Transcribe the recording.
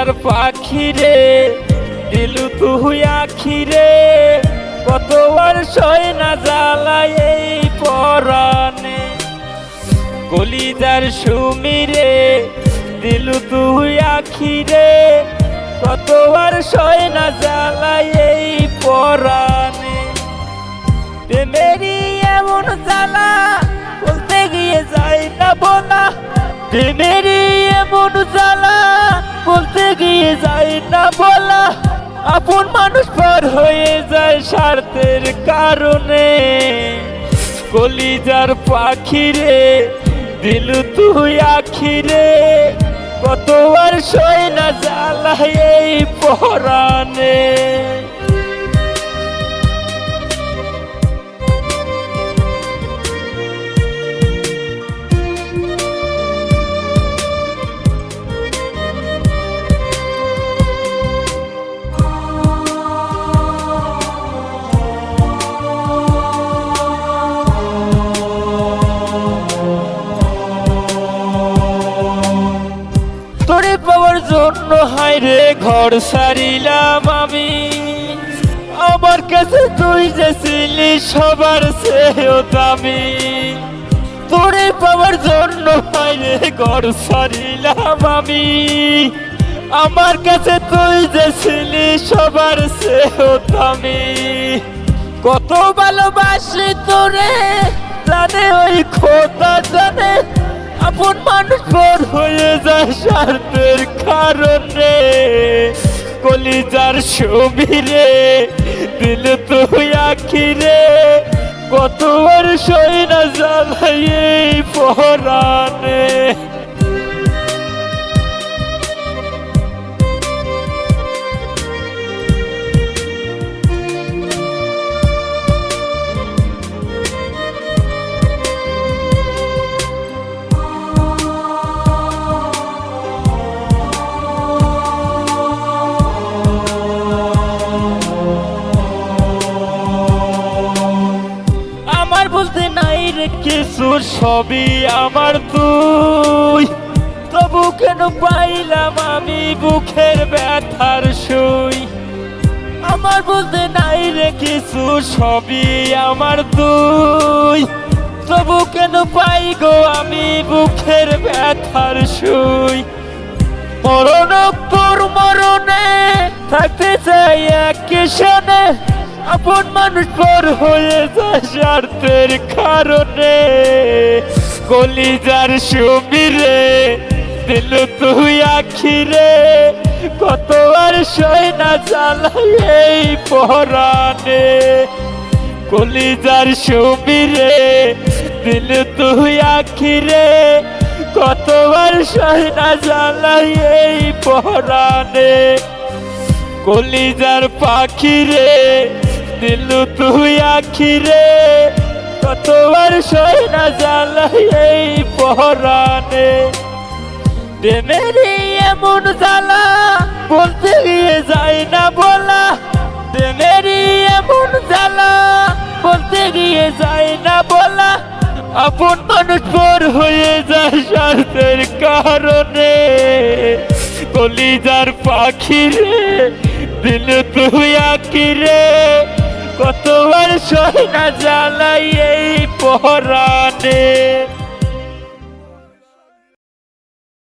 কলিজার পাখি রে দিলু তুই আখি রে কত আর সয় না জ্বালায় এই পরাণে কলিজার সুমি রে দিলু তুই আখি রে কত আর সয় না জ্বালায় এই পরাণে প্রেমেরই এমন জ্বালা বলতে গিয়ে যায় না বলা প্রেমেরই এমন জ্বালা বলতে গিয়ে যায় না বলা আপন মানুষ পর হয়ে যায় স্বার্থের কারণে কলিজার পাখি রে দিলু তুই আখি রে কত আর সয় না জ্বালায় এই পরাণে তোরে পাওয়ার জন্য হায় রে ঘর সারিলাম আমি আমার কাছে তুই যে ছিলি সবার চেয়েও দামি তোরে পাওয়ার জন্য হায় রে ঘর সারিলাম আমি আমার কাছে তুই যে ছিলি সবার চেয়েও দামি কত ভালোবাসি তোরে জানে ওই খোদা জানে আপন মানুষ পর হয়ে যায় স্বার্থের কারণে কলিজার ছবি রে দিল তুই আখি রে কত আর সয় না জ্বালায় এই পরাণে বলতে নাই রে কিছু সবই আমার তুই তবু কেন পাইলাম আমি বুকের ব্যথার সুই আমার বলতে নাই রে কিছু সবই আমার তুই তবু কেন পাই গো আমি বুকের ব্যথার সুই মরণ তোর মরণে থাকতে চাই এক কিশনে আপন মানুষ পর হয়ে যায় স্বার্থের কারণে কলিজার সুমি রে দিলু তুই আখি রে কত আর সয় না জ্বালায় এই পরাণে কলিজার সুমি রে দিলু তুই আখি রে কত আর সয় না জ্বালায় এই পরাণে কলিজার পাখি রে দিলু তুই আখি রে কত আর সয় না জ্বালায় এই পরাণে প্রেমেরই এমন জ্বালা বলতে গিয়ে যায় না বলা প্রেমেরই এমন জ্বালা বলতে গিয়ে যায় না বলা আপন মানুষ পর হয়ে যায় স্বার্থের কারণে কলিজার পাখি রে দিলু তুই আখি রে কত আর সয় না জ্বালায় এই পরাণে।